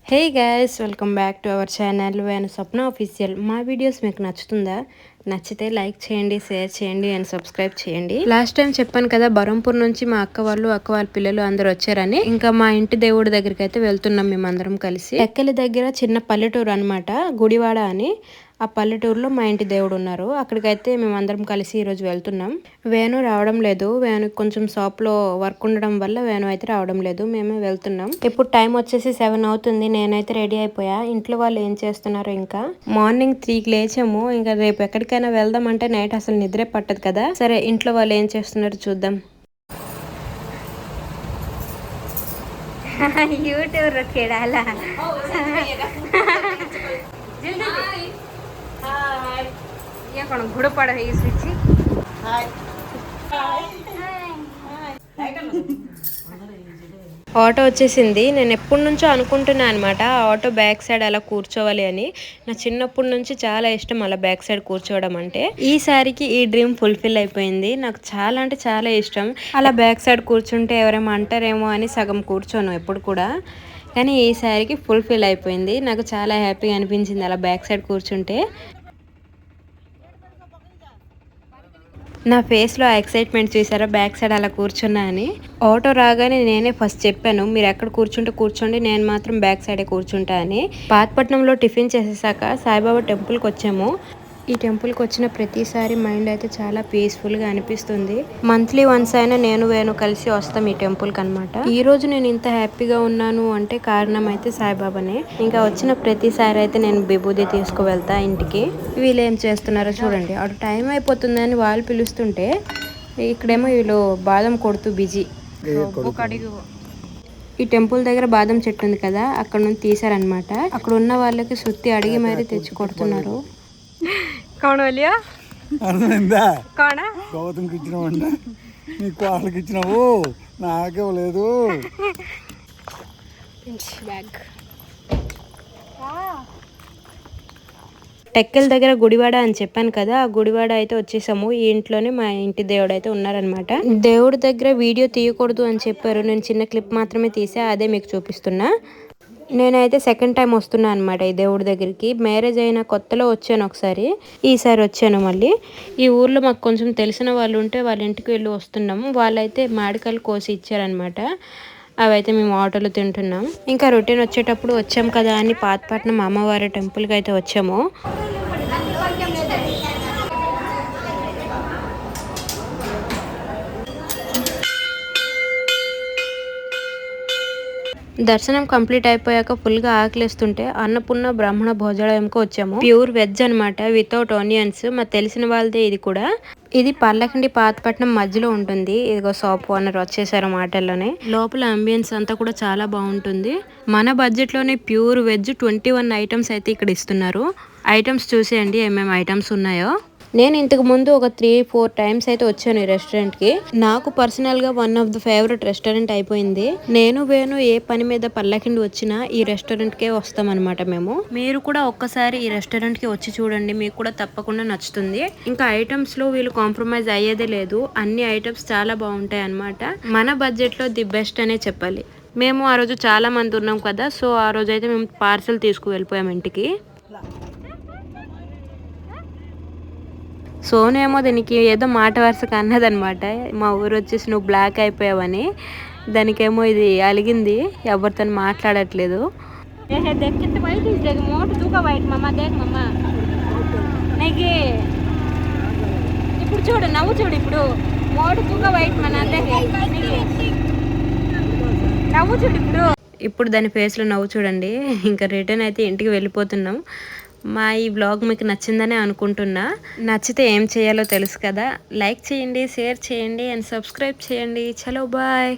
Hey guys, welcome back to our channel Venu Swapna official. మా videos మీకు నచ్చుతుందా? నచ్చితే like చేయండి, షేర్ చేయండి అండ్ సబ్స్క్రైబ్ చేయండి. లాస్ట్ టైం చెప్పాను కదా, బరంపూర్ నుంచి మా అక్క వాళ్ళ పిల్లలు అందరూ వచ్చారని. ఇంకా మా ఇంటి దేవుడి దగ్గరికి అయితే వెళ్తున్నాం మేమందరం కలిసి. ఎక్కలి దగ్గర చిన్న పల్లెటూరు అనమాట, గుడివాడ అని. ఆ పల్లెటూరులో మా ఇంటి దేవుడు ఉన్నారు. అక్కడికైతే మేమందరం కలిసి ఈరోజు వెళ్తున్నాం. వేణు రావడం లేదు, వేణు కొంచెం షాప్లో వర్క్ ఉండడం వల్ల వేణు అయితే రావడం లేదు. మేమే వెళ్తున్నాం. ఇప్పుడు టైం వచ్చేసి 7 అవుతుంది. నేనైతే రెడీ అయిపోయా. ఇంట్లో వాళ్ళు ఏం చేస్తున్నారు, ఇంకా మార్నింగ్ 3కి లేచాము. ఇంకా రేపు ఎక్కడికైనా వెళ్దాం అంటే నైట్ అసలు నిద్రే పట్టదు కదా. సరే, ఇంట్లో వాళ్ళు ఏం చేస్తున్నారు చూద్దాం. యూట్యూబ్ కేడాలా ये कौन घुड़ पड़ है इस बीच ఆటో వచ్చేసింది. నేను ఎప్పటి నుంచో అనుకుంటున్నా అనమాట ఆటో బ్యాక్ సైడ్ అలా కూర్చోవాలి అని. నా చిన్నప్పటి నుంచి చాలా ఇష్టం అలా బ్యాక్ సైడ్ కూర్చోవడం అంటే. ఈసారికి ఈ డ్రీమ్ ఫుల్ఫిల్ అయిపోయింది. నాకు చాలా అంటే చాలా ఇష్టం అలా బ్యాక్ సైడ్ కూర్చుంటే. ఎవరేమో అంటారేమో అని సగం కూర్చోను ఎప్పుడు కూడా, కానీ ఈసారికి ఫుల్ఫిల్ అయిపోయింది. నాకు చాలా హ్యాపీగా అనిపించింది అలా బ్యాక్ సైడ్ కూర్చుంటే. నా ఫేస్లో ఆ ఎక్సైట్మెంట్ చూసారా, బ్యాక్ సైడ్ అలా కూర్చున్నా అని. ఆటో రాగానే నేనే ఫస్ట్ చెప్పాను, మీరు ఎక్కడ కూర్చుంటే కూర్చోండి, నేను మాత్రం బ్యాక్ సైడే కూర్చుంటా అని. పాతపట్నంలో టిఫిన్ చేసేసాక సాయిబాబా టెంపుల్కి వచ్చాము. ఈ టెంపుల్కి వచ్చిన ప్రతిసారి మైండ్ అయితే చాలా పీస్ఫుల్గా అనిపిస్తుంది. మంత్లీ వన్స్ అయినా నేను వేణు కలిసి వస్తాం ఈ టెంపుల్కి అనమాట. ఈ రోజు నేను ఇంత హ్యాపీగా ఉన్నాను అంటే కారణం అయితే సాయిబాబానే. ఇంకా వచ్చిన ప్రతిసారి అయితే నేను విభూది తీసుకువెళ్తా ఇంటికి. వీళ్ళు ఏం చేస్తున్నారో చూడండి. అటు టైం అయిపోతుందని వాళ్ళు పిలుస్తుంటే ఇక్కడేమో వీళ్ళు బాదం కొడుతూ బిజీ. ఈ టెంపుల్ దగ్గర బాదం చెట్టు ఉంది కదా, అక్కడ నుంచి తీసారనమాట. అక్కడ ఉన్న వాళ్ళకి సుత్తి అడిగి మరీ తెచ్చి కొడుతున్నారు. అర్థమైందా? గౌతమ్కి ఇచ్చినావంట, నీ కోళ్ళకి ఇచ్చినావు, నాకేవలేదు. టెక్కల దగ్గర గుడివాడ అని చెప్పాను కదా, ఆ గుడివాడ అయితే వచ్చేసాము. ఈ ఇంట్లోనే మా ఇంటి దేవుడు అయితే ఉన్నారనమాట. దేవుడి దగ్గర వీడియో తీయకూడదు అని చెప్పారు. నేను చిన్న క్లిప్ మాత్రమే తీసా, అదే మీకు చూపిస్తున్నా. నేనైతే సెకండ్ టైం వస్తున్నా అనమాట ఈ దేవుడి దగ్గరికి. మ్యారేజ్ అయిన కొత్తలో వచ్చాను ఒకసారి, ఈసారి వచ్చాను మళ్ళీ. ఈ ఊర్లో మాకు కొంచెం తెలిసిన వాళ్ళు ఉంటే వాళ్ళ ఇంటికి వెళ్ళి వస్తున్నాము. వాళ్ళైతే మామిడికాయలు కోసి ఇచ్చారనమాట. అవైతే మేము ఆటోలో తింటున్నాం. ఇంకా రొటీన్ వచ్చేటప్పుడు వచ్చాం కదా అని పాతపట్నం అమ్మవారి టెంపుల్కి అయితే వచ్చాము. దర్శనం కంప్లీట్ అయిపోయాక ఫుల్గా ఆకలిస్తుంటే అన్నపూర్ణ బ్రాహ్మణ భోజనాలయంకి వచ్చాము. ప్యూర్ వెజ్ అనమాట, వితౌట్ ఆనియన్స్. మాకు తెలిసిన వాళ్ళదే ఇది కూడా. ఇది పల్లకిండి పాతపట్నం మధ్యలో ఉంటుంది. ఇదిగో షాప్ ఓనర్ వచ్చేసారు మాటల్లోనే. లోపల అంబియన్స్ అంతా కూడా చాలా బాగుంటుంది. మన బడ్జెట్ లోనే ప్యూర్ వెజ్ 21 ఐటమ్స్ అయితే ఇక్కడ ఇస్తున్నారు. ఐటమ్స్ చూసేయండి ఏమేమి ఐటమ్స్ ఉన్నాయో. నేను ఇంతకు ముందు ఒక 3-4 టైమ్స్ అయితే వచ్చాను ఈ రెస్టారెంట్కి. నాకు పర్సనల్గా one of the favourite restaurant అయిపోయింది. నేను వేణు ఏ పని మీద పల్లకిండి వచ్చినా ఈ రెస్టారెంట్కే వస్తామన్నమాట మేము. మీరు కూడా ఒక్కసారి ఈ రెస్టారెంట్కి వచ్చి చూడండి, మీకు కూడా తప్పకుండా నచ్చుతుంది. ఇంకా ఐటమ్స్లో వీళ్ళు కాంప్రమైజ్ అయ్యేదే లేదు. అన్ని ఐటమ్స్ చాలా బాగుంటాయి అన్నమాట. మన బడ్జెట్లో ది బెస్ట్ అనే చెప్పాలి. మేము ఆ రోజు చాలా మంది ఉన్నాం కదా, సో ఆ రోజు అయితే మేము పార్సల్ తీసుకు వెళ్ళిపోయాం ఇంటికి. సోనేమో దీనికి ఏదో మాట వరుసగా అన్నదనమాట, మా ఊరు వచ్చేసి నువ్వు బ్లాక్ అయిపోయావని. దానికేమో ఇది అలిగింది, ఎవరితో మాట్లాడట్లేదు. ఇప్పుడు చూడు, నవ్వు చూడు, ఇప్పుడు మోటు తూక వైట్ మన నవ్వు చూడు. ఇప్పుడు దాని ఫేస్లో నవ్వు చూడండి. ఇంకా రిటర్న్ అయితే ఇంటికి వెళ్ళిపోతున్నాం. మా ఈ బ్లాగ్ మీకు నచ్చిందని అనుకుంటున్నా. నచ్చితే ఏం చేయాలో తెలుసు కదా, లైక్ చేయండి, షేర్ చేయండి అండ్ సబ్స్క్రైబ్ చేయండి. చలో బాయ్.